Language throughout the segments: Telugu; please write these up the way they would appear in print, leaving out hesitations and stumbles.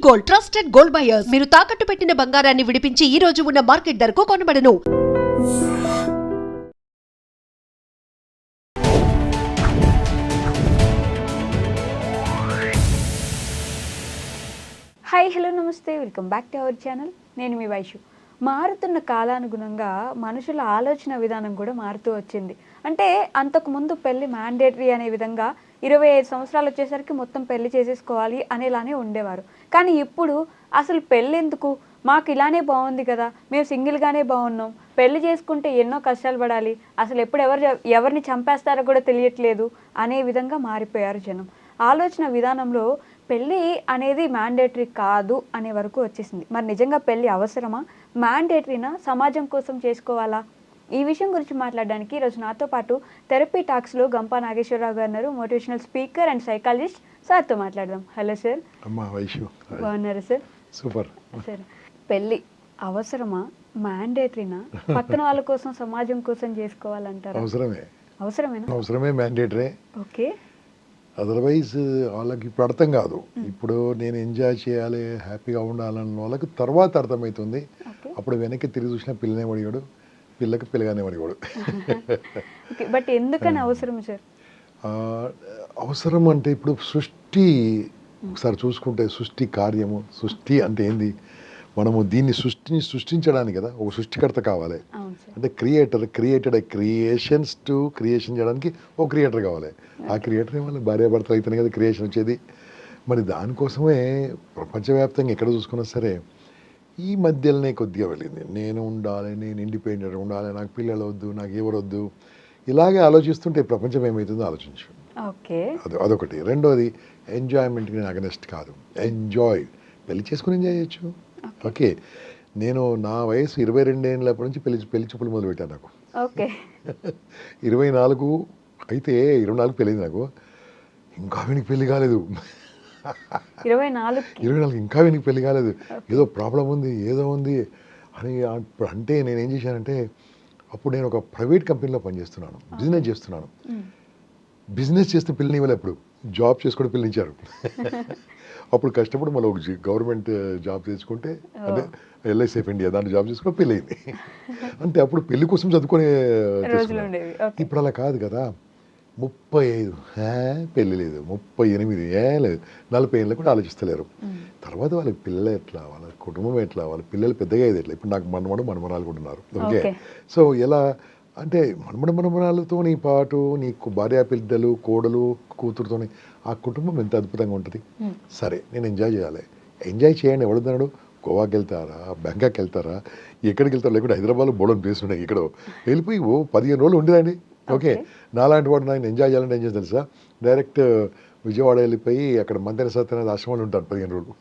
Gold, trusted gold buyers. మీరు తాకట్టు పెట్టిన బంగారాన్ని విడిపించి ఈ రోజు ఉన్న మార్కెట్ ధరకు కొనబడను. హాయ్ హలో నమస్తే, welcome back to our channel. నేను మీ వైషు. మారుతున్న కాలానుగుణంగా మనుషుల ఆలోచన విధానం కూడా మారుతూ వచ్చింది. అంటే అంతకుముందు పెళ్ళి మ్యాండేటరీ అనే విధంగా 25 సంవత్సరాలు వచ్చేసరికి మొత్తం పెళ్లి చేసేసుకోవాలి అనేలానే ఉండేవారు. కానీ ఇప్పుడు అసలు పెళ్ళి ఎందుకు, మాకు ఇలానే బాగుంది కదా, మేము సింగిల్గానే బాగున్నాం, పెళ్లి చేసుకుంటే ఎన్నో కష్టాలు పడాలి, అసలు ఎప్పుడు ఎవరిని చంపేస్తారో కూడా తెలియట్లేదు అనే విధంగా మారిపోయారు జనం. ఆలోచన విధానంలో పెళ్ళి అనేది మ్యాండేటరీ కాదు అనే వరకు వచ్చేసింది. మరి నిజంగా పెళ్ళి అవసరమా, మ్యాండేటరీనా, సమాజం కోసం చేసుకోవాలా? ఈ విషయం గురించి మాట్లాడడానికి ఈరోజు నాతో పాటు థెరపీ టాక్స్లో గంపా నాగేశ్వరరావు గారు ఉన్నారు, మోటివేషనల్ స్పీకర్ అండ్ సైకాలజిస్ట్. సార్తో మాట్లాడదాం. Hello sir. బాగున్నారా సార్? సూపర్ సార్, పెళ్ళి అవసరమా, మ్యాండేటరీనా, పక్కన వాళ్ళ కోసం సమాజం కోసం చేసుకోవాలంటారా? అవసరమే మ్యాండేటరీ. ఓకే. అదర్వైజ్ వాళ్ళకి ఇప్పుడు అర్థం కాదు. ఇప్పుడు నేను ఎంజాయ్ చేయాలి, హ్యాపీగా ఉండాలన్న వాళ్ళకి తర్వాత అర్థమవుతుంది. అప్పుడు వెనక్కి తిరిగి చూసిన పిల్లనే పడిగాడు, పిల్లకి పిల్లగానే పడిగాడు. బట్ ఎందుకని అవసరం సార్? అవసరం అంటే ఇప్పుడు సృష్టి ఒకసారి చూసుకుంటే సృష్టి కార్యము, సృష్టి అంటే ఏంది, మనము దీన్ని సృష్టించడానికి కదా ఒక సృష్టికర్త కావాలి. అంటే క్రియేటెడ్ క్రియేషన్స్ టు క్రియేషన్ చేయడానికి ఒక క్రియేటర్ కావాలి. ఆ క్రియేటర్ వాళ్ళ భార్యాభర్తలు అయితేనే కదా క్రియేషన్ వచ్చేది. మరి దానికోసమే ప్రపంచవ్యాప్తంగా ఎక్కడ చూసుకున్నా సరే ఈ మధ్యలోనే కొద్దిగా వెళ్ళింది. నేను ఉండాలి, నేను ఇండిపెండెంట్ ఉండాలి, నాకు పిల్లలు వద్దు, నాకు ఎవరు వద్దు, ఇలాగే ఆలోచిస్తుంటే ప్రపంచం ఏమవుతుందో ఆలోచించు. అదొకటి. రెండోది ఎంజాయ్మెంట్కి అగనెస్ట్ కాదు. ఎంజాయ్, పెళ్లి చేసుకుని ఎంజాయ్ చేయొచ్చు. ఓకే, నేను నా వయసు 22 ఏళ్ళప్పటి నుంచి పెళ్లి చూపులు మొదలుపెట్టాను. నాకు 24 అయితే 24 పెళ్ళింది నాకు. ఇంకా వీనికి పెళ్లి కాలేదు. 24 ఇంకా వీనికి పెళ్లి కాలేదు. ఏదో ప్రాబ్లం ఉంది, ఏదో ఉంది అని అంటే నేను ఏం చేశానంటే, అప్పుడు నేను ఒక ప్రైవేట్ కంపెనీలో పనిచేస్తున్నాను, బిజినెస్ చేస్తున్నాను. బిజినెస్ చేస్తే పిల్లని ఇవ్వలే, ఎప్పుడు జాబ్ చేసుకుంటే పిల్లనిచ్చారు. అప్పుడు కష్టపడి మళ్ళీ ఒక గవర్నమెంట్ జాబ్ చేసుకుంటే, అంటే ఎల్ఐసి ఆఫ్ ఇండియా దాంట్లో జాబ్ చేసుకుంటే పెళ్ళయింది. అంటే అప్పుడు పెళ్లి కోసం చదువుకునే. ఇప్పుడు అలా కాదు కదా. 35 పెళ్ళి లేదు, 38 లేదు, 40 ఏళ్ళు కూడా ఆలోచిస్తలేరు. తర్వాత వాళ్ళ పిల్లలు ఎట్లా, వాళ్ళ కుటుంబం ఎట్లా, వాళ్ళ పిల్లలు పెద్దగా అయ్యేది ఎట్లా. ఇప్పుడు నాకు మనమరాలు కూడా ఉన్నారు. ఓకే, సో ఎలా అంటే మనమరాలతో నీ పాటు నీకు భార్య పిల్లలు, కోడలు, కూతురుతోని ఆ కుటుంబం ఎంత అద్భుతంగా ఉంటుంది. సరే, నేను ఎంజాయ్ చేయాలి. ఎంజాయ్ చేయండి. ఎవడున్నాడు? గోవాకి వెళ్తారా, బ్యాంకాక్ వెళ్తారా, ఎక్కడికి వెళ్తారా, లేకుంటే హైదరాబాద్లో బోర్డర్ ప్లేస్ ఉన్నాయి, ఇక్కడ వెళ్ళిపోయి 15 రోజులు ఉండేదండి. ఓకే, నాలాంటి వాడు నేను ఎంజాయ్ చేయాలంటే ఏం చేసి తెలుసా, డైరెక్ట్ విజయవాడ వెళ్ళిపోయి అక్కడ మందిర సత్యనారాయణ ఆశ్రమాలు ఉంటాను 15 రోజులు.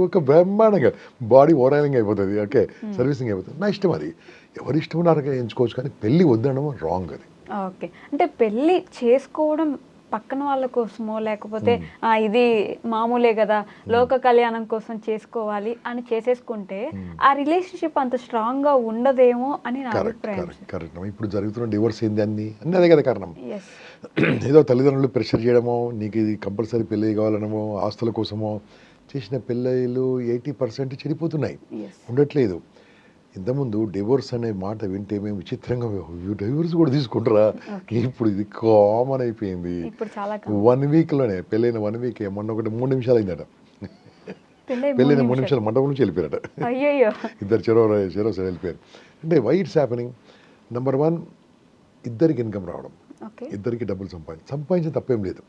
ఒక బ్రహ్మాండంగా బాడీ ఓవరాలింగ్ అయిపోతుంది. ఓకే, సర్వీసింగ్ అయిపోతుంది. నా ఇష్టం అది. ఎవరి ఇష్టం ఉన్నారో ఎంచుకోవచ్చు, కానీ పెళ్ళి వద్దడం రాంగ్ అది. ఓకే, అంటే పెళ్ళి చేసుకోవడం పక్కన వాళ్ళ కోసమో, లేకపోతే ఇది మామూలే కదా, లోక కళ్యాణం కోసం చేసుకోవాలి అని చేసేసుకుంటే ఆ రిలేషన్షిప్ అంత స్ట్రాంగ్ గా ఉండదేమో అని నా అభిప్రాయం. కరెక్ట్. ఇప్పుడు జరుగుతున్న డివోర్స్ ఏంది అన్ని అదే కదా కారణం. ఏదో తల్లిదండ్రులు ప్రెషర్ చేయడమో, నీకు ఇది కంపల్సరీ పెళ్ళి కావాలనమో, ఆస్తుల కోసమో చేసిన పెళ్ళిళ్ళు 80% చెడిపోతున్నాయి, ఉండట్లేదు. ఇంతకుముందు డివోర్స్ అనే మాట వింటే మేము విచిత్రంగా, డివోర్స్ కూడా తీసుకుంటారా, ఇప్పుడు ఇది కామన్ అయిపోయింది. 1 వీక్లోనే పెళ్ళైన 1 వీక్, మొన్న ఒకటి 3 నిమిషాలు అయిందట. పెళ్ళైన 3 నిమిషాలు మండపం నుంచి వెళ్ళిపోయారట. ఇద్దరు చెరో సైడ్ వెళ్ళిపోయారు. అంటే వై ఇట్స్ హ్యాపెనింగ్? నెంబర్ 1, ఇద్దరికి ఇన్కమ్ రావడం, ఇద్దరికి డబ్బులు సంపాదించడం తప్పేం లేదు.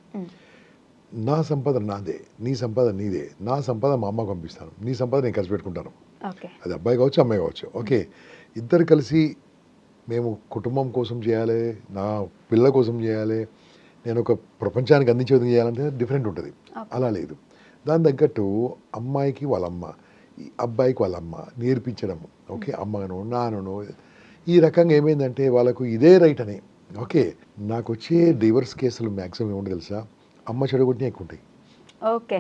నా సంపాదన నాదే, నీ సంపాదన నీదే. నా సంపాదన మా అమ్మకు పంపిస్తాను, నీ సంపాదన నేను ఖర్చు పెట్టుకుంటాను. అది అబ్బాయి కావచ్చు, అమ్మాయి కావచ్చు. ఓకే, ఇద్దరు కలిసి మేము కుటుంబం కోసం చేయాలి, నా పిల్లల కోసం చేయాలి, నేను ఒక ప్రపంచానికి అందించే విధంగా చేయాలంటే డిఫరెంట్ ఉంటుంది. అలా లేదు. దాని తగ్గట్టు అమ్మాయికి వాళ్ళమ్మ, అబ్బాయికి వాళ్ళమ్మ నేర్పించడము. ఓకే, అమ్మను నాన్నను ఈ రకంగా ఏమైందంటే వాళ్ళకు ఇదే రైట్ అని. ఓకే, నాకు వచ్చే డివోర్స్ కేసులు మ్యాక్సిమం ఏముంటుంది తెలుసా, అమ్మ చెడగొట్టినా ఎక్కువ ఉంటాయి. ఓకే,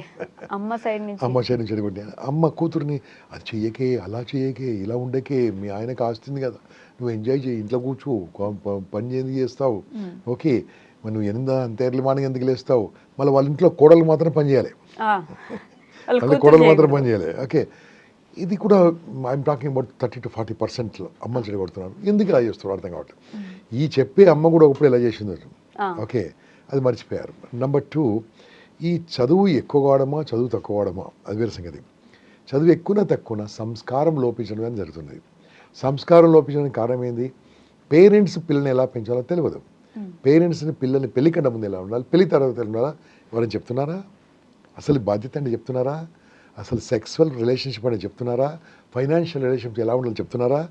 అమ్మ సైడ్ నుంచి చెడగొట్టినా, అమ్మ కూతుర్ని అది చెయ్యకే, అలా చెయ్యకే, ఇలా ఉండకే, మీ ఆయనకు ఆస్తుంది కదా, నువ్వు ఎంజాయ్ చేయి, ఇంట్లో కూర్చో, పని ఎందుకు చేస్తావు, ఓకే మరి నువ్వు అంత ఎర్లీ మార్నింగ్ ఎందుకు లేస్తావు, మళ్ళీ వాళ్ళ ఇంట్లో కోడలు మాత్రం పని చేయాలి. వాళ్ళ కోడలు మాత్రం పని చేయాలి. ఓకే, ఇది కూడా ఐఎమ్ టాకింగ్ అబౌట్ 30 to 40% అమ్మలు చెడగొడుతున్నారు. ఎందుకు ఇలా చేస్తున్నారు అర్థం కావట్లేదు. ఈ చెప్పే అమ్మ కూడా ఒకప్పుడు ఇలా చేసింది. ఓకే, అది మర్చిపోయారు. నెంబర్ 2, ఈ చదువు ఎక్కువ కావడమా చదువు తక్కువ కావడమా అది వేరే సంగతి. చదువు ఎక్కువ తక్కువ సంస్కారం లోపించడం అని జరుగుతున్నది. సంస్కారం లోపించడానికి కారణం ఏంది? పేరెంట్స్ పిల్లల్ని ఎలా పెంచాలో తెలియదు. పేరెంట్స్ని పిల్లల్ని పెళ్లి కన్నా ముందు ఎలా ఉండాలి, పెళ్లి తర్వాత ఎలా ఉండాలా ఎవరైనా చెప్తున్నారా? అసలు బాధ్యత అంటే చెప్తున్నారా? అసలు సెక్సువల్ రిలేషన్షిప్ అని చెప్తున్నారా? ఫైనాన్షియల్ రిలేషన్షిప్ ఎలా ఉండాలో చెప్తున్నారా?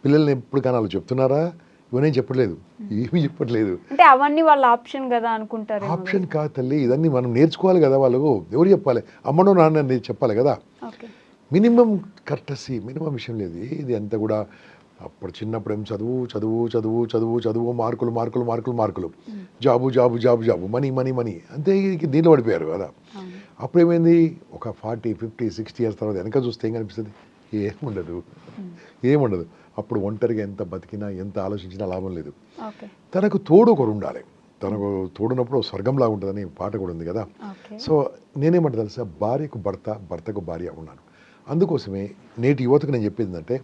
పిల్లల్ని ఎప్పుడు కనాలో చెప్తున్నారా? ఇవన్నీ చెప్పట్లేదు, ఏమీ చెప్పట్లేదు. అంటే అవన్నీ వాళ్ళ ఆప్షన్ కదా అనుకుంటారు. ఆప్షన్ కాదు తల్లి, ఇదన్నీ మనం నేర్చుకోవాలి కదా. వాళ్ళు ఎవరు చెప్పాలి? అమ్మనో నాన్న చెప్పాలి కదా. మినిమం కర్టసీ, మినిమం విషయం లేదు. ఇది అంతా కూడా అప్పుడు చిన్నప్పుడు ఏం చదువు చదువు చదువు చదువు చదువు, మార్కులు మార్కులు మార్కులు మార్కులు, job job job job, money money money, అంతే దీంట్లో పడిపోయారు కదా. అప్పుడు ఏమైంది? ఒక 40, 50, 60 years తర్వాత వెనక చూస్తే ఏం కనిపిస్తుంది? ఏముండదు, ఏముండదు. అప్పుడు ఒంటరిగా ఎంత బతికినా ఎంత ఆలోచించినా లాభం లేదు. తనకు తోడు ఒకరు ఉండాలి. తనకు తోడున్నప్పుడు స్వర్గంలాగా ఉంటుందని పాట కూడా ఉంది కదా. సో నేనేమంటా తెలుసా, భార్యకు భర్త, భర్తకు భార్య ఉన్నాను. అందుకోసమే నేటి యువతకు నేను చెప్పేది ఏంటంటే,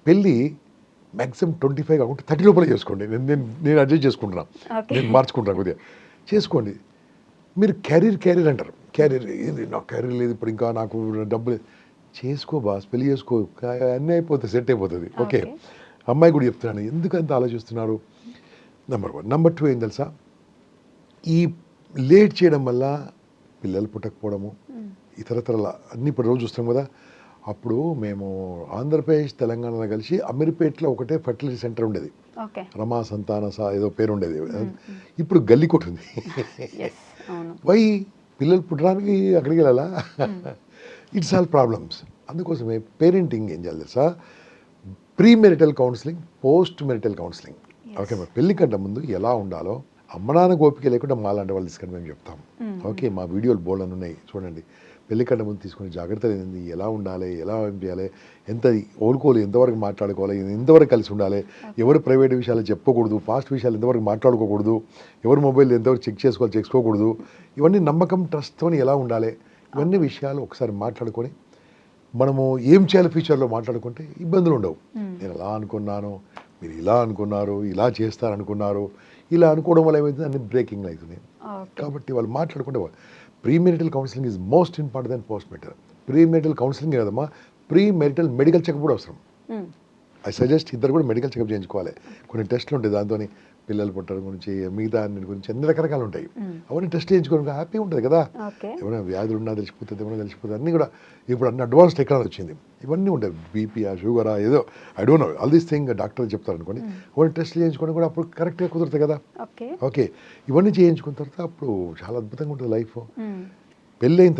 పెళ్ళి మ్యాక్సిమం 25 కాకుండా 30 లోపల చేసుకోండి. నేను అడ్జస్ట్ చేసుకుంటున్నాను, నేను మార్చుకుంటాను కొద్దిగా. చేసుకోండి. మీరు క్యారీర్ అంటారు. క్యారీర్ ఏది? నాకు క్యారీర్ లేదు, ఇప్పుడు ఇంకా నాకు డబ్బులు. చేసుకో బాస్, పెళ్లి చేసుకో, అన్నీ అయిపోతుంది, సెట్ అయిపోతుంది. ఓకే, అమ్మాయి కూడా చెప్తున్నాను, ఎందుకు అంత ఆలోచిస్తున్నారు? నెంబర్ 1. నెంబర్ 2 ఏం తెలుసా, ఈ లేట్ చేయడం వల్ల పిల్లలు పుట్టకపోవడము, ఇతరతరల అన్ని ఇప్పుడు రోజు చూస్తాం కదా. అప్పుడు మేము ఆంధ్రప్రదేశ్ తెలంగాణలో కలిసి అమీర్పేటలో ఒకటే ఫర్టిలిటీ సెంటర్ ఉండేది, రమా సంతాన ఏదో పేరు ఉండేది. ఇప్పుడు గల్లీ కొట్టు ఉంది. వై? పిల్లలు పుట్టడానికి అక్కడికి వెళ్ళాలా? It's all problems. అందుకోసమే పేరెంటింగ్ ఏం చేయాలి తెలుసా, pre marital counselling, post marital counselling. Okay, మా పెళ్లి కంటే ముందు ఎలా ఉండాలో అమ్మ నాన్న ఓపిక లేకుండా మాలాంటి వాళ్ళు తీసుకొని మేము చెప్తాం. ఓకే, మా వీడియోలు బోల్డ్ అని ఉన్నాయి, చూడండి. పెళ్లి కంటే ముందు తీసుకునే జాగ్రత్తలు ఏంది, ఎలా ఉండాలి, ఎలా ఏం చేయాలి, ఎంత ఓడుకోవాలి, ఎంతవరకు మాట్లాడుకోవాలి, ఎంతవరకు కలిసి ఉండాలి, ఎవరు ప్రైవేట్ విషయాలు చెప్పుకోకూడదు, పాస్ట్ విషయాలు ఎంతవరకు మాట్లాడుకోకూడదు, ఎవరు మొబైల్ ఎంతవరకు చెక్ చేసుకోవాలి, చేసుకోకూడదు, ఇవన్నీ నమ్మకం, ట్రస్ట్తో ఎలా ఉండాలి, ఇవన్నీ విషయాలు ఒకసారి మాట్లాడుకొని మనము ఏం చేయాలి ఫ్యూచర్లో మాట్లాడుకుంటే ఇబ్బందులు ఉండవు. నేను ఎలా అనుకున్నాను, మీరు ఇలా అనుకున్నారు, ఇలా చేస్తారనుకున్నారు, ఇలా అనుకోవడం వల్ల ఏమవుతుంది, అన్ని బ్రేకింగ్ అవుతుంది. కాబట్టి వాళ్ళు మాట్లాడుకుంటే pre marital counselling is most important then post marital. Pre marital counselling కదమ్మా, ప్రీ మెరిటల్ మెడికల్ చెకప్ కూడా అవసరం. ఐ సజెస్ట్ ఇద్దరు కూడా మెడికల్ చెకప్ చేయించుకోవాలి. కొన్ని టెస్టులు ఉంటాయి, దాంతో పిల్లలు పుట్టడం గురించి, మిగతా అన్నిటి గురించి అన్ని రకరకాలు ఉంటాయి. అవన్నీ టెస్ట్ చేయించుకోవడానికి హ్యాపీ ఉంటుంది కదా. ఏమైనా వ్యాధులు ఉన్నా తెలిసిపోతుంది, ఏమైనా తెలిసిపోతుంది, అన్నీ కూడా ఇప్పుడు అన్ని అడ్వాన్స్ టెక్నాలజీ వచ్చింది. ఇవన్నీ ఉంటాయి, బీపీఆ, షుగరా, ఏదో I don't know, all these thing doctor చెప్తారు అనుకోండి. అవన్నీ టెస్ట్లు చేయించుకోవడం కూడా అప్పుడు కరెక్ట్గా కుదురుతుంది కదా. ఓకే, ఇవన్నీ చేయించుకున్న తర్వాత అప్పుడు చాలా అద్భుతంగా ఉంటుంది లైఫ్. పెళ్ళైన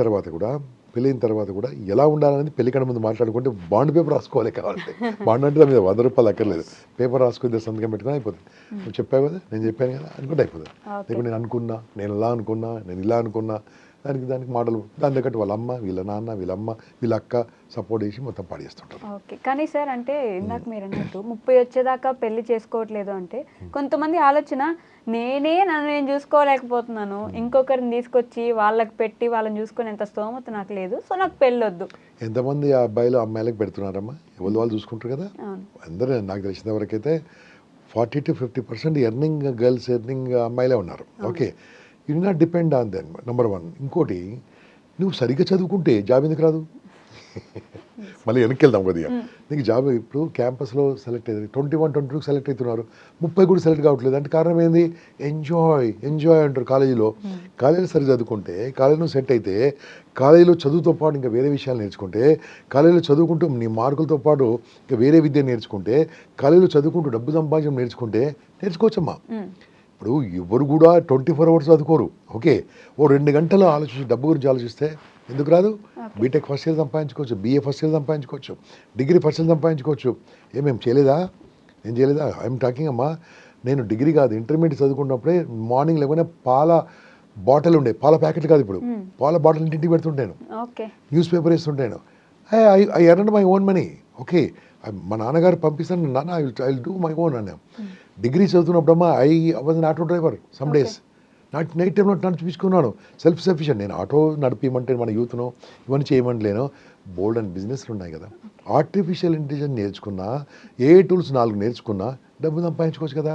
తర్వాత కూడా ఎలా ఉండాలనేది పెళ్లి కన్నా ముందు మాట్లాడుకుంటే బాండ్ పేపర్ రాసుకోవాలి కావాలంటే. బాండ్ అంటే దాని మీద 100 రూపాయలు అక్కర్లేదు, పేపర్ రాసుకుని సంతకం పెట్టుకుని అయిపోతుంది. నువ్వు చెప్పావు కదా, నేను చెప్పాను కదా అనుకుంటే అయిపోతుంది. లేకపోతే నేను అనుకున్నా, నేను ఇలా అనుకున్నా, నేను ఇలా అనుకున్నా, దానికి మాటలు దాని తగ్గట్టు వాళ్ళ అమ్మ, వీళ్ళ నాన్న, వీళ్ళమ్మ, వీళ్ళ అక్క సపోర్ట్ చేసి మొత్తం పాడేస్తుంటారు. ఓకే, కానీ సార్ అంటే ఇందాక మీరు అన్నట్టు 30 వచ్చేదాకా పెళ్లి చేసుకోవట్లేదు అంటే కొంతమంది ఆలోచన, నన్ను నేను చూసుకోలేకపోతున్నాను, ఇంకొకరిని తీసుకొచ్చి వాళ్ళకి పెట్టి వాళ్ళని చూసుకొని ఎంత స్తోమత నాకు లేదు, సో నాకు పెళ్ళొద్దు. ఎంతమంది ఆ అబ్బాయిలు అమ్మాయిలకు పెడుతున్నారమ్మా, ఎవరు వాళ్ళు చూసుకుంటారు కదా. అందరూ నాకు తెలిసిన వరకైతే 40 to 50% ఎర్నింగ్ గర్ల్స్, ఎర్నింగ్ అమ్మాయిలే ఉన్నారు. Okay, you not depend on then, number 1. ఇంకోటి, నువ్వు సరిగ్గా చదువుకుంటే జాబ్ ఎందుకు రాదు? మళ్ళీ వెనక్కి వెళ్దాం కొద్దిగా. నీకు జాబ్ ఇప్పుడు క్యాంపస్లో సెలెక్ట్ అయ్యింది, 21, 22 సెలెక్ట్ అవుతున్నారు, 30 కూడా సెలెక్ట్ కావట్లేదు. అంటే కారణం ఏంది? ఎంజాయ్ అంటారు కాలేజీలో. కాలేజీలో సరి చదువుకుంటే, కాలేజీలో సెట్ అయితే, కాలేజీలో చదువుతో పాటు ఇంకా వేరే విషయాలు నేర్చుకుంటే, కాలేజీలో చదువుకుంటూ నీ మార్కులతో పాటు ఇంకా వేరే విద్య నేర్చుకుంటే, కాలేజీలో చదువుకుంటూ డబ్బు సంపాదించడం నేర్చుకోవచ్చమ్మా. ఇప్పుడు ఎవరు కూడా 24 hours చదువుకోరు. ఓకే, 2 గంటలు ఆలోచించి డబ్బు గురించి ఆలోచిస్తే ఎందుకు రాదు? బీటెక్ ఫస్ట్ ఇయర్ సంపాదించుకోవచ్చు, బీఏ ఫస్ట్ ఇయర్ సంపాదించుకోవచ్చు, డిగ్రీ ఫస్ట్ ఇయర్ సంపాదించుకోవచ్చు. ఏమేం చేయలేదా? నేను చేయలేదా? ఐఎమ్ టాకింగ్ అమ్మా, నేను డిగ్రీ కాదు ఇంటర్మీడియట్ చదువుకున్నప్పుడే మార్నింగ్ లేకపోయినా పాల బాటిల్ ఉండే, పాల ప్యాకెట్ కాదు ఇప్పుడు, పాల బాటిల్ ఇంటికి పెడుతుంటాను, న్యూస్ పేపర్ వేస్తుంటాను. I earn my own money. Okay, మా నాన్నగారు పంపిస్తాను, నాన్న I will do my own అన్నా. డిగ్రీ చదువుతున్నప్పుడమ్మా I was an auto driver some days. Night టైంలో నడిపించుకున్నాను, సెల్ఫ్ సఫిషియెంట్. నేను ఆటో నడిపించమంటే మన యూత్ను ఇవన్నీ చేయమంటలేను. బోల్డ్ అండ్ బిజినెస్లు ఉన్నాయి కదా. ఆర్టిఫిషియల్ ఇంటెలిజెన్స్ నేర్చుకున్నా, ఏ టూల్స్ 4 నేర్చుకున్నా డబ్బు సంపాదించుకోవచ్చు కదా.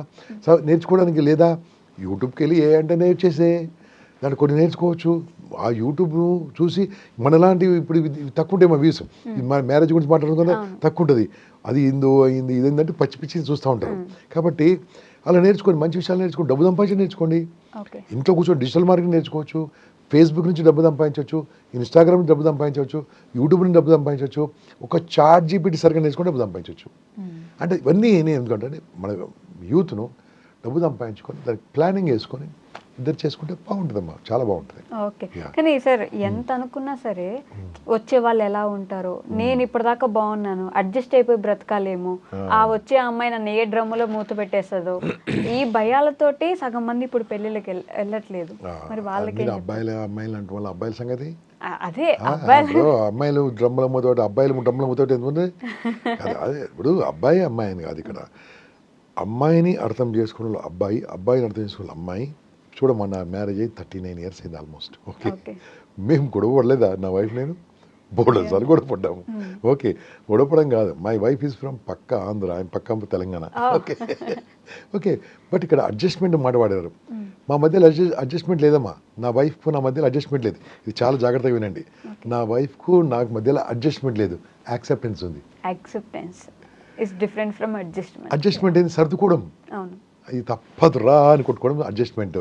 నేర్చుకోవడానికి లేదా యూట్యూబ్కి వెళ్ళి ఏ అంటే నేర్చేసే దాన్ని కొన్ని నేర్చుకోవచ్చు. ఆ యూట్యూబ్ చూసి మనలాంటివి ఇప్పుడు ఇవి తక్కువ ఉంటాయి. మా వ్యూస్ మన మ్యారేజ్ గురించి మాట్లాడుకుంటే తక్కువ ఉంటుంది. అది ఇందో అయింది ఇదేంటంటే పచ్చి పిచ్చి చూస్తూ ఉంటారు. కాబట్టి అలా నేర్చుకోండి, మంచి విషయాలు నేర్చుకోండి, డబ్బు సంపాదించి నేర్చుకోండి. ఇంట్లో కూర్చొని డిజిటల్ మార్కెటింగ్ నేర్చుకోవచ్చు, ఫేస్బుక్ నుంచి డబ్బు సంపాదించవచ్చు, ఇన్స్టాగ్రామ్ నుంచి డబ్బు సంపాదించవచ్చు, యూట్యూబ్ నుంచి డబ్బు సంపాదించవచ్చు, ఒక చాట్ జీపీటీ సరిగ్గా నేర్చుకుంటే డబ్బు సంపాదించవచ్చు. అంటే ఇవన్నీ నేను ఎందుకంటే మన యూత్ను డబ్బు సంపాదించుకొని దానికి ప్లానింగ్ వేసుకొని ఇద్దరు చేసుకుంటే బాగుంటుందమ్మా, చాలా బాగుంటుంది. ఓకే, కానీ సార్ ఎంత అనుకున్నా సరే వచ్చే వాళ్ళు ఎలా ఉంటారో, నేను ఇప్పటిదాకా బాగున్నాను అడ్జస్ట్ అయిపోయి బ్రతకాలేమో, ఆ వచ్చే అమ్మాయి నన్ను ఏ డ్రమ్ములో మూత పెట్టేస్తుందో, ఈ భయాలతోటి సగం మంది ఇప్పుడు పెళ్ళిళ్ళకి వెళ్ళట్లేదు. మరి వాళ్ళకి అబ్బాయిలు అమ్మాయిలు అంటే వాళ్ళ అబ్బాయిల సంగతి అదే అమ్మాయిలు డ్రమ్ముల మూతోటి అబ్బాయిలు డ్రమ్ముల మూతోటి ఎందుకంటే అదే ఇప్పుడు అబ్బాయి అమ్మాయి అని కాదు. ఇక్కడ అమ్మాయిని అర్థం చేసుకున్న అబ్బాయి, అబ్బాయిని అర్థం చేసుకున్న అమ్మాయి. చూడమ్మా, నా మ్యారేజ్ అయ్యి 39 years అయింది ఆల్మోస్ట్. ఓకే, మేము గొడవ పడలేదా? నా వైఫ్ నేను బోర్డర్సార్లు గొడవ పడ్డాము. ఓకే, గొడవపడం కాదు, మై వైఫ్ ఈజ్ ఫ్రమ్ పక్క ఆంధ్ర, ఆయన పక్క తెలంగాణ. ఓకే ఓకే, బట్ ఇక్కడ అడ్జస్ట్మెంట్ మాట వాడారు. మా మధ్యలో అడ్జస్ట్మెంట్ లేదమ్మా, నా వైఫ్కు నా మధ్యలో అడ్జస్ట్మెంట్ లేదు. ఇది చాలా జాగ్రత్తగా వినండి. నా వైఫ్కు నాకు మధ్యలో అడ్జస్ట్మెంట్ లేదు, యాక్సెప్టెన్స్ ఉంది. Acceptance is different from adjustment. Adjustment ఏంది? సర్దుకోవడం. ఇది తప్పదురా అని కొట్టుకోవడం adjustment.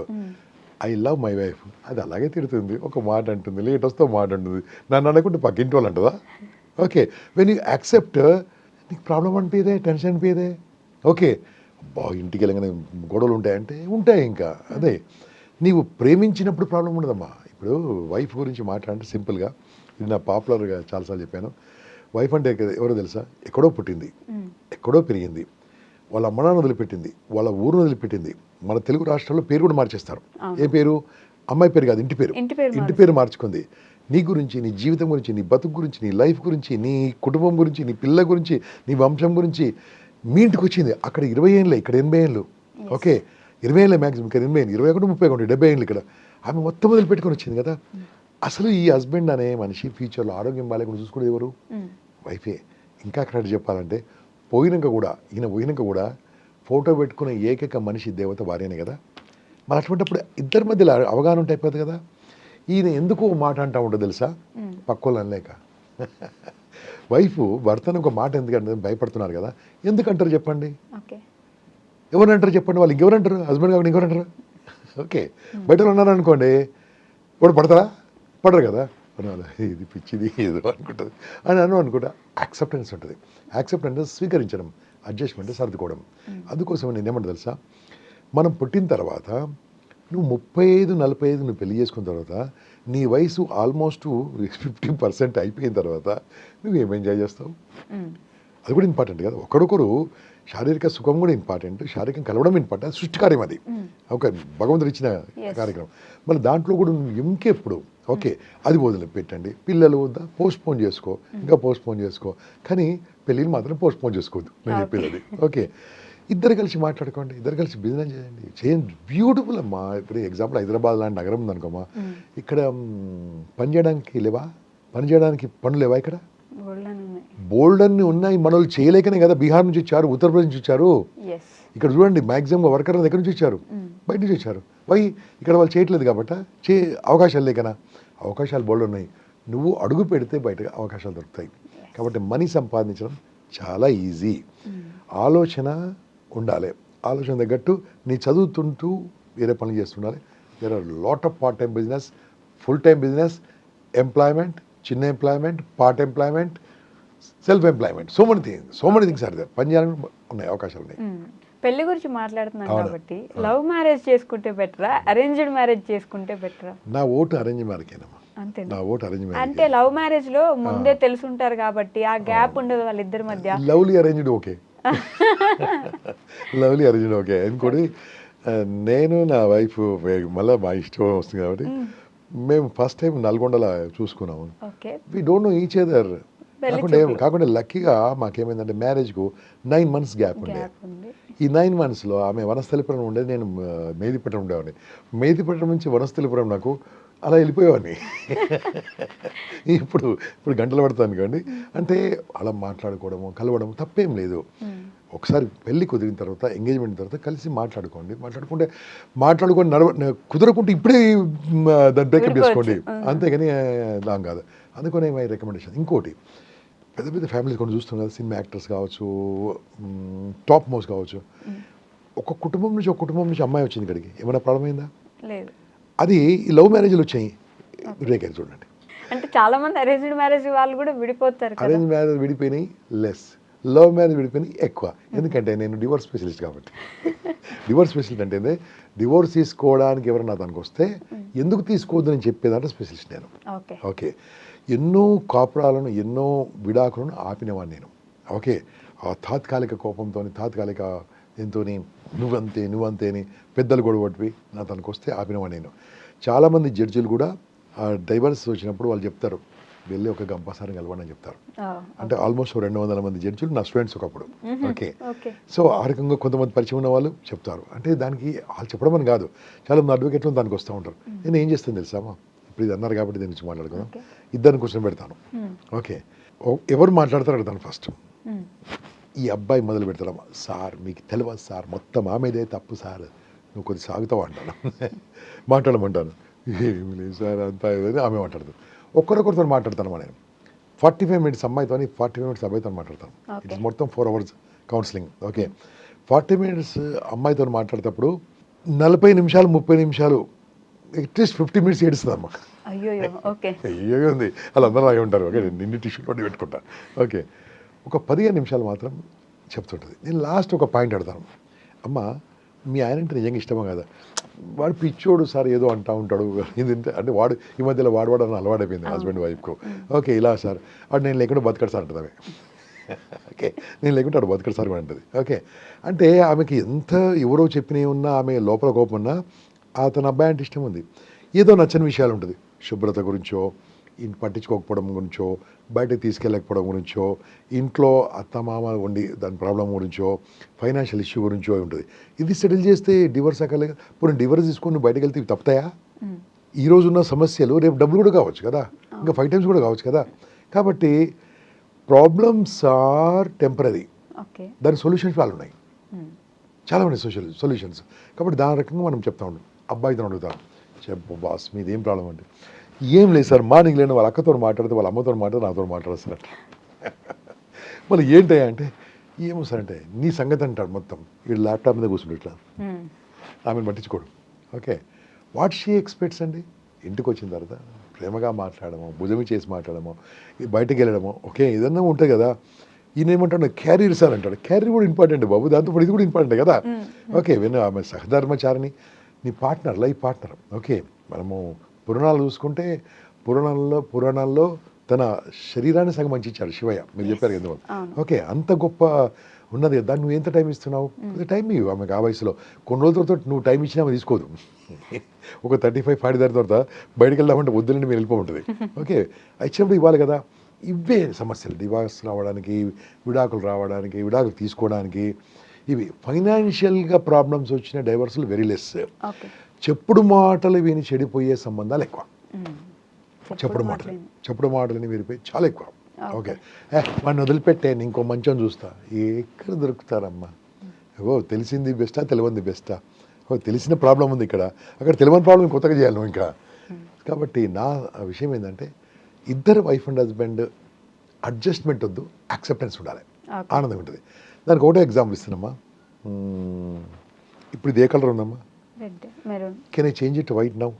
I love my wife, అది అలాగే తిడుతుంది, ఒక మాట అంటుంది, లేట్ వస్తే మాట అంటుంది, నన్ను అనుకుంటే పక్కింటి వాళ్ళు అంటుందా? ఓకే, వెన్ యూ యాక్సెప్ట్ నీకు ప్రాబ్లం అనిపించదే, టెన్షన్ అనిపించదే. ఓకే, ఇంటికి వెళ్ళగానే గొడవలు ఉంటాయంటే ఉంటాయి. ఇంకా అదే నీవు ప్రేమించినప్పుడు ప్రాబ్లం ఉండదమ్మా. ఇప్పుడు వైఫ్ గురించి మాట్లాడంటే సింపుల్గా, ఇది నా పాపులర్గా చాలాసార్లు చెప్పాను. వైఫ్ అంటే ఎవరో తెలుసా? ఎక్కడో పుట్టింది, ఎక్కడో పెరిగింది, వాళ్ళ అమ్మనాన్న వదిలిపెట్టింది, వాళ్ళ ఊరును వదిలిపెట్టింది. మన తెలుగు రాష్ట్రాల్లో పేరు కూడా మార్చేస్తారు. ఏ పేరు? అమ్మాయి పేరు కాదు, ఇంటి పేరు. ఇంటి పేరు మార్చుకుంది. నీ గురించి, నీ జీవితం గురించి, నీ బతుకు గురించి, నీ లైఫ్ గురించి, నీ కుటుంబం గురించి, నీ పిల్ల గురించి, నీ వంశం గురించి. మీ ఇంటికి వచ్చింది అక్కడ 20 ఏళ్ళే, ఇక్కడ 80 ఏళ్ళు. ఓకే, 20 ఏళ్ళే మ్యాక్సిమం, ఇక్కడ 80 ఏళ్ళు, 21, 30, 70 ఏళ్ళు ఇక్కడ. ఆమె మొత్తం వదిలిపెట్టుకొని వచ్చింది కదా. అసలు ఈ హస్బెండ్ అనే మనిషి ఫ్యూచర్లో ఆరోగ్యం బాగాలేకుండా చూసుకునేది ఎవరు? వైఫే. ఇంకా అక్కడ చెప్పాలంటే ఈయన పోయినాక కూడా ఫోటో పెట్టుకునే ఏకైక మనిషి దేవత భార్యనే కదా. మరి అటువంటిప్పుడు ఇద్దరి మధ్యలో అవగాహన ఉంటే అయిపోతుంది కదా. ఈయన ఎందుకు మాట అంటా ఉంటుంది తెలుసా? పక్కోళ్ళు అనలేక. వైఫ్ భర్తను ఒక మాట ఎందుకంటే భయపడుతున్నారు కదా. ఎందుకంటారు చెప్పండి? ఎవరంటారు చెప్పండి? వాళ్ళు ఇంకెవరంటారు? హస్బెండ్ కాకుండా ఇంకెవరంటారు? ఓకే, బయటలో ఉన్నారనుకోండి, వాడు పడతారా? పడరు కదా. ఇది పిచ్చిది ఏదో అనుకుంటుంది అని అనుకుంటా. యాక్సెప్టెన్స్ ఉంటుంది. యాక్సెప్టెన్స్ స్వీకరించడం, అడ్జస్ట్మెంట్ సర్దుకోవడం. అందుకోసం నేను ఏమంటా తెలుసా, మనం పుట్టిన తర్వాత నువ్వు 35-45 నువ్వు పెళ్లి చేసుకున్న తర్వాత నీ వయసు ఆల్మోస్ట్ 50% అయిపోయిన తర్వాత నువ్వు ఏం ఎంజాయ్ చేస్తావు? అది కూడా ఇంపార్టెంట్ కదా. ఒకరొకరు శారీరక సుఖం కూడా ఇంపార్టెంట్, శారీరకం కలవడం ఇంపార్టెంట్. సృష్టి కార్యం అది. ఓకే, భగవంతుడు ఇచ్చిన కార్యక్రమం. మళ్ళీ దాంట్లో కూడా నువ్వు ఇంకెప్పుడు ఓకే అది వదిలి పెట్టండి. పిల్లలు వద్దా, పోస్ట్పోన్ చేసుకో, ఇంకా పోస్ట్పోన్ చేసుకో, కానీ పెళ్ళిని మాత్రం పోస్ట్పోన్ చేసుకోవద్దు నేను చెప్పేది అది. ఓకే, ఇద్దరు కలిసి మాట్లాడుకోండి, ఇద్దరు కలిసి బిజినెస్ చేయండి. బ్యూటిఫుల్ అమ్మా. ఇప్పుడు ఎగ్జాంపుల్ హైదరాబాద్ లాంటి నగరం ఉందనుకోమా, ఇక్కడ పని చేయడానికి పనులు లేవా? ఇక్కడ బోల్డ్ అన్ని ఉన్నాయి. మనోళ్ళు చేయలేకనే కదా బీహార్ నుంచి వచ్చారు, ఉత్తరప్రదేశ్ నుంచి వచ్చారు. ఇక్కడ చూడండి మ్యాక్సిమం వర్కర్ ఎక్కడి నుంచి వచ్చారు? బయట నుంచి వచ్చారు. వై ఇక్కడ వాళ్ళు చేయట్లేదు కాబట్టి అవకాశాలు లేకనా? అవకాశాలు బోల్డ్ ఉన్నాయి. నువ్వు అడుగు పెడితే బయట అవకాశాలు దొరుకుతాయి. కాబట్టి మనీ సంపాదించడం చాలా ఈజీ. ఆలోచన ఉండాలి. ఆలోచన తగ్గట్టు నీ చదువుతుంటూ వేరే పనులు చేస్తుండాలి. There are lot of part time business, full time business, employment, చిన్న employment, part employment, self employment, so many things are there. పని చేయాలని ఉన్నాయి, అవకాశాలు ఉన్నాయి. పెళ్లి గురించి మాట్లాడుతున్నాం కాబట్టి లవ్ మ్యారేజ్ చేసుకుంటే బెటరా, అరేంజ్డ్ మ్యారేజ్ చేసుకుంటే బెటరా? నా ఓటు అరేంజ్ మ్యారేజేనమ్మా. అంతే, నా ఓటు అరేంజ్ మ్యారేజ్. అంటే లవ్ మ్యారేజ్ లో ముందే తెలుసుంటారు కాబట్టి ఆ గ్యాప్ ఉండదు వాళ్ళిద్దరి మధ్య. Lovely arranged okay, lovely arranged okay. ఇంకోటి నేను నా వైఫ్ మళ్ళీ మా ఇష్టం వస్తుంది కాబట్టి మేము ఫస్ట్ టైం నల్గొండలో చూసుకున్నాము. We don't know each other. కాకుండా లక్కీగా మాకేమైందంటే మ్యారేజ్కు 9 months గ్యాప్ ఉండే. ఈ 9 monthsలో ఆమె వనస్థలిపురం ఉండేది, నేను మేదిపట్నం ఉండేవాడిని. మేదిపట్నం నుంచి వనస్థలిపురం నాకు అలా వెళ్ళిపోయేవాడిని. ఇప్పుడు గంటలు పడతాను అనుకోండి. అంటే అలా మాట్లాడుకోవడము, కలవడము తప్పేం లేదు. ఒకసారి పెళ్ళి కుదిరిన తర్వాత, ఎంగేజ్మెంట్ తర్వాత కలిసి మాట్లాడుకొని కుదరకుంటే ఇప్పుడే దాన్ని బ్రేకప్ చేసుకోండి, అంతేగాని లాంగ్ కాదు. అందుకనే మై రికమెండేషన్. ఇంకోటి, పెద్ద పెద్ద ఫ్యామిలీస్ కొన్ని చూస్తున్నాం కదా, సినిమా యాక్టర్స్ కావచ్చు, టాప్ మోస్ట్ కావచ్చు, ఒక కుటుంబం నుంచి అమ్మాయి వచ్చింది ఇక్కడికి, ఏమైనా ప్రాబ్లం అయిందా? లేదు. అది ఈ లవ్ మ్యారేజ్లు వచ్చాయి. రేఖ చూడండి, అంటే చాలా మంది అరేంజ్డ్ మ్యారేజ్ వాళ్ళు కూడా విడిపోతారు. అరేంజ్ మ్యారేజ్ విడిపోయినాయి లెస్, లవ్ మ్యారేజ్ విడిపోయినాయి ఎక్కువ. ఎందుకంటే నేను డివోర్స్ స్పెషలిస్ట్ కాబట్టి. డివోర్స్ స్పెషలిస్ట్ అంటే డివోర్స్ తీసుకోవడానికి ఎవరైనా దానికి వస్తే ఎందుకు తీసుకోవద్దు అని చెప్పేదంటే స్పెషలిస్ట్ నేను. ఓకే, ఎన్నో కాపురాలను, ఎన్నో విడాకులను ఆపినవాడిని నేను. ఓకే, ఆ తాత్కాలిక కోపంతో, తాత్కాలిక ఎంతో నువ్వంతే అని పెద్దలు గొడవట్వి నా తనకు వస్తే ఆపినవాడిని నేను. చాలామంది జడ్జిలు కూడా ఆ డైవర్స్ వచ్చినప్పుడు వాళ్ళు చెప్తారు, వెళ్ళి ఒక గంపసారి కలవండి అని చెప్తారు. అంటే ఆల్మోస్ట్ 200 మంది జడ్జిలు నా స్టూడెంట్స్ ఒకప్పుడు. ఓకే, సో ఆ రకంగా కొంతమంది పరిచయం ఉన్న వాళ్ళు చెప్తారు. అంటే దానికి వాళ్ళు చెప్పడం అని కాదు, చాలా మంది అడ్వకేట్లు దానికి వస్తూ ఉంటారు. నేను ఏం చేస్తాను తెలుసామా, ఇప్పుడు ఇది అన్నారు కాబట్టి దీని నుంచి మాట్లాడుకుందాం. ఇద్దరిని కూర్చొని పెడతాను. ఓకే, ఎవరు మాట్లాడతారు అడుగుతాను ఫస్ట్. ఈ అబ్బాయి మొదలు పెడతాడమ్మా, సార్ మీకు తెలియదు సార్, మొత్తం ఆమెదే తప్పు సార్, నువ్వు కొద్ది సాగుతావు అంటాను. మాట్లాడమంటాను. ఏమి లేదు సార్ అంతా ఏదని ఆమె మాట్లాడదు. ఒక్కరొకరితో మాట్లాడతాను నేను. 45 minutes అమ్మాయితో, 45 minutes అబ్బాయితో మాట్లాడతాను. ఇట్స్ మొత్తం 4 hours కౌన్సిలింగ్. ఓకే, 40 minutes అమ్మాయితో మాట్లాడేటప్పుడు 40 నిమిషాలు 30 నిమిషాలు అట్లీస్ట్ 50 minutes ఏడుస్తుందమ్మా. అయ్యో ఉంది, వాళ్ళందరూ అలాగే ఉంటారు. ఓకే, నిన్ను టిష్యూలో పెట్టుకుంటా. ఓకే, ఒక 15 నిమిషాలు మాత్రం చెప్తుంటుంది. నేను లాస్ట్ ఒక పాయింట్ అడతాను, అమ్మ మీ ఆయన అంటే నిజంగా ఇష్టమా కదా? వాడు పిచ్చోడు సార్, ఏదో అంటూ ఉంటాడు అంటే వాడు ఈ మధ్యలో వాడని అలవాడైపోయింది హస్బెండ్ వైఫ్కు. ఓకే, ఇలా సార్ వాడు నేను లేకుండా బతకడు సార్ అంటుంది ఆమె. ఓకే, నేను లేకుంటే వాడు బతకడు సార్ అంటుంది. ఓకే, అంటే ఆమెకి ఎంత ఎవరో చెప్పినవి ఉన్నా, ఆమె లోపల కోపం ఉన్నా అతను అబ్బాయి అంటే ఇష్టం ఉంది. ఏదో నచ్చని విషయాలు ఉంటుంది, శుభ్రత గురించో, పట్టించుకోకపోవడం గురించో, బయటకు తీసుకెళ్ళకపోవడం గురించో, ఇంట్లో అత్తమామ ఉండి దాని ప్రాబ్లం గురించో, ఫైనాన్షియల్ ఇష్యూ గురించో ఉంటుంది. ఇది సెటిల్ చేస్తే డివోర్స్ అక్కర్లేదు. ఇప్పుడు డివోర్స్ తీసుకొని బయటకు వెళ్తే ఇవి తప్పుతాయా? ఈ రోజు ఉన్న సమస్యలు రేపు డబ్బులు కూడా కావచ్చు కదా, ఇంకా 5 times కూడా కావచ్చు కదా. కాబట్టి ప్రాబ్లమ్స్ ఆర్ టెంపరీ, దాని సొల్యూషన్స్ వాళ్ళు ఉన్నాయి, చాలా ఉన్నాయి సొల్యూషన్స్. కాబట్టి దాని రకంగా మనం చెప్తా ఉంటాం. అబ్బాయితో అడుగుతాం, చెప్పు బాస్ మీది ఏం ప్రాబ్లం అంటే, ఏం లేదు సార్, మార్నింగ్ లేని వాళ్ళ అక్కతో మాట్లాడితే, వాళ్ళ అమ్మతో మాట్లాడితే, నాతో మాట్లాడేస్తారు. మళ్ళీ ఏంటయ్యా అంటే, ఏమో సార్ అంటే, నీ సంగతి అంటాడు మొత్తం. వీడు ల్యాప్టాప్ మీద కూర్చుంటాడు ఇట్లా, ఆమెను పట్టించుకోడు. ఓకే, వాట్ షీ ఎక్స్పెక్ట్స్ అండి, ఇంటికి వచ్చిన తర్వాత ప్రేమగా మాట్లాడమో, భుజమి చేసి మాట్లాడమో, బయటకు వెళ్ళడమో, ఓకే ఏదన్నా ఉంటుంది కదా. ఈయన ఏమంటాడు, క్యారీర్ సార్ అంటాడు. క్యారీర్ కూడా ఇంపార్టెంట్ బాబు, దాంతో ఇది కూడా ఇంపార్టెంట్ కదా. ఓకే, విను, ఆమె సహధర్మచారిని, నీ పార్ట్నర్, లైఫ్ పార్ట్నర్. ఓకే, మనము పురాణాలు చూసుకుంటే పురాణాల్లో తన శరీరాన్ని సగం మంచి ఇచ్చాడు శివయ్య, మీరు చెప్పారు కదా. ఓకే, అంత గొప్ప ఉన్నది, దాన్ని నువ్వు ఎంత టైం ఇస్తున్నావు? టైం ఇవ్వు ఆమెకు. ఆ వయసులో కొన్ని రోజుల తర్వాత నువ్వు టైం ఇచ్చినా ఆమె తీసుకోదు. ఒక 35-40 దాని తర్వాత బయటకు వెళ్దామంటే వద్దులంటే మీరు వెళ్ళిపోతుంది. ఓకే, ఇచ్చినప్పుడు ఇవ్వాలి కదా. ఇవే సమస్యలు, డివోర్స్ రావడానికి, విడాకులు రావడానికి, విడాకులు తీసుకోవడానికి, ఇవి ఫైనాన్షియల్గా ప్రాబ్లమ్స్ వచ్చిన డైవర్సులు వెరీ లెస్. చెప్పుడు మాటలు విని చెడిపోయే సంబంధాలు ఎక్కువ. చెప్పుడు మాటలని విరిపోయి చాలా ఎక్కువ. ఓకే, వాడిని వదిలిపెట్టే ఇంకో మంచం చూస్తా, ఎక్కడ దొరుకుతారమ్మా? ఓ తెలిసింది బెస్టా, తెలియంది బెస్టా? ఓ తెలిసిన ప్రాబ్లం ఉంది ఇక్కడ, అక్కడ తెలియని ప్రాబ్లం కొత్తగా చేయాలి నువ్వు ఇంకా. కాబట్టి నా విషయం ఏంటంటే, ఇద్దరు వైఫ్ అండ్ హస్బెండ్ అడ్జస్ట్మెంట్ వద్దు, యాక్సెప్టెన్స్ ఉండాలి, ఆనందం ఉంటుంది. దానికి ఒకటే ఎగ్జాంపుల్ ఇస్తున్నామ్మా. ఇప్పుడు ఇది ఏ కలర్ ఉందమ్మా? Can I change it white now?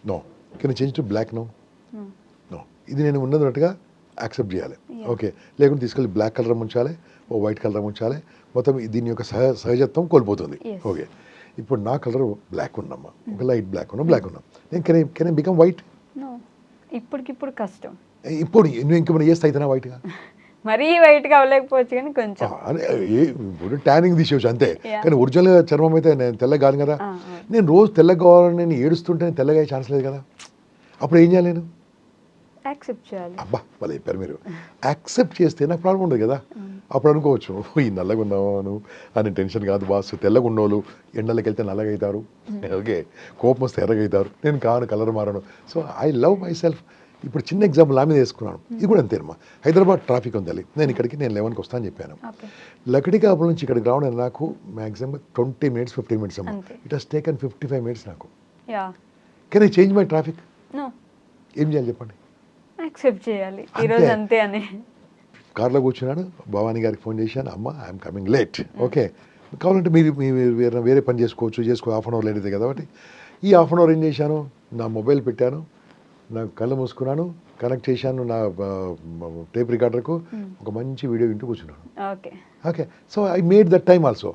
No. Can I change to black now? No. ఇది నేను ఉన్నట్టుగా యాక్సెప్ట్ చేయాలి. ఓకే, లేకుంటే తీసుకెళ్ళి బ్లాక్ కలర్ ఉంచాలి, ఓ వైట్ కలర్ ఉంచాలి, మొత్తం దీని యొక్క సహజత్వం కోల్పోతుంది. ఓకే, ఇప్పుడు నా కలర్ బ్లాక్ ఉన్నమ్మా, ఒక లైట్ బ్లాక్ ఉన్నాం, నేను కెన్ ఐ బికమ్ వైట్? ఇప్పటికిప్పుడు కష్టం. ఇప్పుడు నువ్వు ఇంకేమైనా చేస్తే అయితేనా వైట్గా? మరీ వైట్గా అవ్వలేకపోవచ్చు కానీ కొంచెం ఇప్పుడు ట్యానింగ్ తీసేవచ్చు అంతే. కానీ ఒరిజినల్ చర్మం అయితే నేను తెల్లగా కాదు కదా. నేను రోజు తెల్లగా కావాలని నేను ఏడుస్తుంటే నేను తెల్లగా ఛాన్స్ లేదు కదా. అప్పుడు ఏం చేయాలి నేను? యాక్సెప్ట్ చేయాలి. అబ్బా వాళ్ళు చెప్పారు మీరు. యాక్సెప్ట్ చేస్తే నాకు ప్రాబ్లం ఉండదు కదా. అప్పుడు అనుకోవచ్చు ఈ నల్లగా ఉన్నాను అని టెన్షన్ కాదు బాస్, తెల్లగా ఉన్నోళ్ళు ఎండలకి వెళ్తే నల్లగా అవుతారు, ఓకే కోపం వస్తే ఎర్రగా అవుతారు, నేను కాను కలర్ మారను. So I love myself. ఇప్పుడు చిన్న ఎగ్జాంపుల్ నా మీద వేసుకున్నాను, ఇది కూడా అంతేనమ్మా. హైదరాబాద్ ట్రాఫిక్ ఉంది, నేను ఇక్కడికి నేను 11కి వస్తాను చెప్పాను. లకడికాపుల నుంచి ఇక్కడికి రావడం నాకు మ్యాక్సిమం 20 minutes 15 minutes అమ్మా. ఇట్ హస్ టేకన్ 55 minutes నాకు. Can I change my traffic? ఏం చేయాలి చెప్పండి? యాక్సెప్ట్ చేయాలి ఈరోజు అంతే అని. కార్లో కూర్చున్నాను, భవానీ గారికి ఫోన్ చేశాను, అమ్మ ఐఎమ్ కమింగ్ లేట్, ఓకే కావాలంటే మీరు వేరే పని చేసుకో హాఫ్ అన్ అవర్ లేట్ అవుతుంది కదా. కాబట్టి ఈ హాఫ్ అన్ అవర్ ఏం చేశాను, నా మొబైల్ పెట్టాను, నా కళ్ళు మూసుకున్నాను, కనెక్ట్ చేశాను నా టేప్ రికార్డర్కు, ఒక మంచి వీడియో వింటూ కూర్చున్నాను. Okay so I made that time also.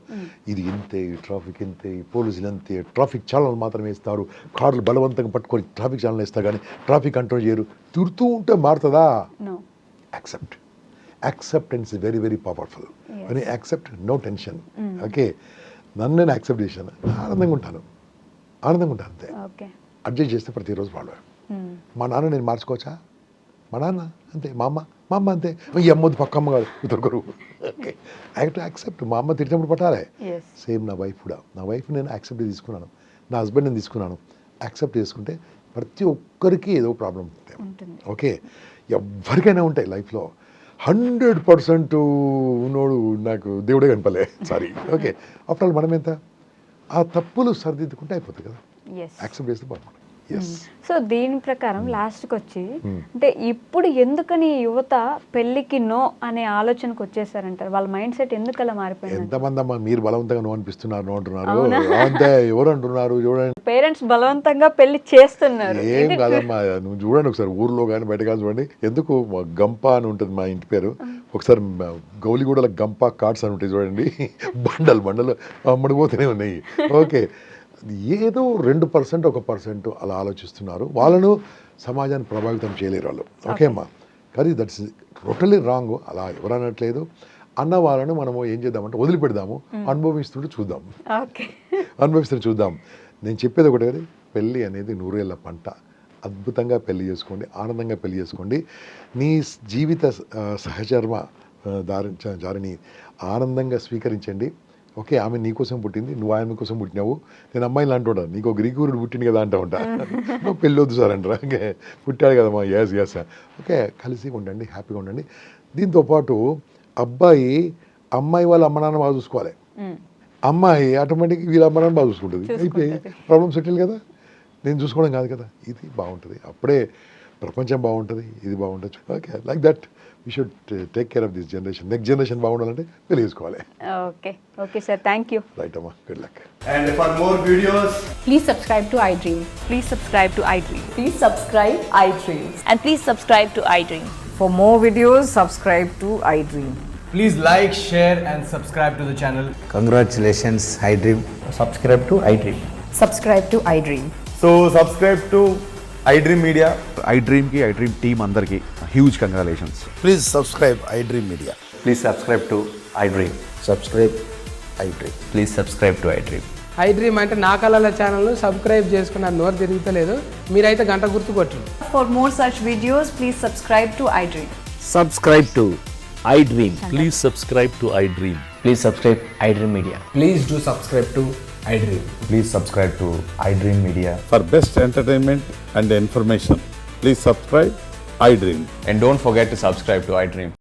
ఇది ఇంతే, ట్రాఫిక్ ఇంతే, పోలీసులు అంతే, ట్రాఫిక్ ఛానల్ మాత్రమే ఇస్తారు, కార్లు బలవంతంగా పట్టుకొని ట్రాఫిక్ ఛానల్ ఇస్తారు కానీ ట్రాఫిక్ కంట్రోల్ చేయరు. తిడుతూ ఉంటే మారుతుందా? Acceptance is very very powerful. అని యాక్సెప్ట్, నో టెన్షన్. ఓకే నన్ను నేను యాక్సెప్ట్ చేశాను, ఆనందంగా ఉంటాను అంతే. అడ్జస్ట్ చేస్తే ప్రతిరోజు ప్రాబ్లం. మా నాన్న నేను మార్చుకోవచ్చా? మా నాన్న అంతే, మా అమ్మ అంతే, ఈ అమ్మది పక్క అమ్మ కాదు ఇద్దరు. Okay I have to accept. మా అమ్మ తిట్టినప్పుడు పట్టాలి. సేమ్ నా వైఫ్ కూడా, నా వైఫ్ నేను యాక్సెప్ట్ తీసుకున్నాను, నా హస్బెండ్ నేను తీసుకున్నాను. యాక్సెప్ట్ చేసుకుంటే ప్రతి ఒక్కరికి ఏదో ప్రాబ్లం ఉంటుంది. ఓకే ఎవరికైనా ఉంటాయి లైఫ్లో. 100% ఉన్నోడు నాకు దేవుడే కనపలే, సారీ. ఓకే ఆఫ్టర్ ఆల్ మనం ఎంత ఆ తప్పులు సరిదిద్దుకుంటే అయిపోతుంది కదా. యాక్సెప్ట్ చేస్తే బాగుంటుంది. సో దీని ప్రకారం లాస్ట్కి వచ్చి అంటే ఇప్పుడు ఎందుకని యువత పెళ్లికి నో అనే ఆలోచనకు వచ్చేసారంటారు? వాళ్ళ మైండ్ సెట్ ఎందుకు అలా మారిపోయింది? ఎంతమంది అమ్మా మీరు బలవంతంగా నో అనిపిస్తున్నారు, నో అంటున్నారు అంతే. ఎవరు అంటున్నారు చూడండి, పేరెంట్స్ బలవంతంగా పెళ్లి చేస్తున్నారు. ఏం కాదమ్మా, నువ్వు చూడండి ఒకసారి ఊర్లో కానీ బయట కానీ చూడండి. ఎందుకు గంప అని ఉంటుంది మా ఇంటి పేరు, ఒకసారి గౌలిగూడల గంప కార్డ్స్ అని ఉంటాయి చూడండి, బండలు అమ్మడిపోతూనే ఉన్నాయి. ఓకే ఏదో 2% 1% అలా ఆలోచిస్తున్నారు. వాళ్ళను సమాజాన్ని ప్రభావితం చేయలేరు వాళ్ళు. ఓకే అమ్మా, కానీ దట్స్ టోటలీ రాంగ్. అలా ఎవరు అనట్లేదు. అన్న వాళ్ళను మనము ఏం చేద్దామంటే వదిలిపెడదాము, అనుభవిస్తుంటే చూద్దాం. నేను చెప్పేది ఒకటే, పెళ్ళి అనేది 100 ఏళ్ళ పంట. అద్భుతంగా పెళ్లి చేసుకోండి, ఆనందంగా పెళ్లి చేసుకోండి. నీ జీవిత సహచర్మ జారిని ఆనందంగా స్వీకరించండి. ఓకే ఆమె నీకోసం పుట్టింది, నువ్వు ఆమె కోసం పుట్టినావు. నేను అమ్మాయిని అంటుంటా, నీకు గ్రీకుడు పుట్టింది కదా అంటూ ఉంటా. నువ్వు పెళ్ళి వద్దు సార్ అంటారా, ఓకే పుట్టాడు కదమ్మా, ఎస్ ఓకే కలిసి ఉండండి, హ్యాపీగా ఉండండి. దీంతోపాటు అబ్బాయి అమ్మాయి వాళ్ళ అమ్మ నాన్న బాగా చూసుకోవాలి, అమ్మాయి ఆటోమేటిక్గా వీళ్ళ అమ్మ నాన్న బాగా చూసుకుంటుంది. అయిపోయి ప్రాబ్లమ్ సెటిల్ కదా. నేను చూసుకోవడం కాదు కదా, ఇది బాగుంటుంది, అప్పుడే ప్రపంచం బాగుంటుంది, ఇది బాగుంటుంది. Okay like that we should take care of this generation. Next generation బాగుండాలంటే పెళ్లి చేసుకోవాలి. Okay sir, thank you. Right అమ్మా, good luck. And for more videos, please subscribe to iDream. Please subscribe to iDream. Please subscribe iDream. And please subscribe to iDream. For more videos, subscribe to iDream. please like, share and subscribe to the channel. Congratulations, iDream. Subscribe to iDream. Subscribe to iDream. So subscribe to iDream Media. iDream ki iDream team andarki huge congratulations. Please subscribe iDream Media. Please subscribe to iDream. Subscribe iDream. Please subscribe to iDream. iDream అంటే నా కళల ఛానల్ను సబ్స్క్రైబ్ చేసుకున్న నోరు తిరుగుతలేదు, మీరైతే గంట గుర్తు కొట్టండి. For more such videos, please subscribe to iDream. Subscribe to iDream. Please subscribe to iDream. Please subscribe iDream Media. Please do subscribe to iDream. Please subscribe to iDream Media. For best entertainment and information, please subscribe iDream. And don't forget to subscribe to iDream.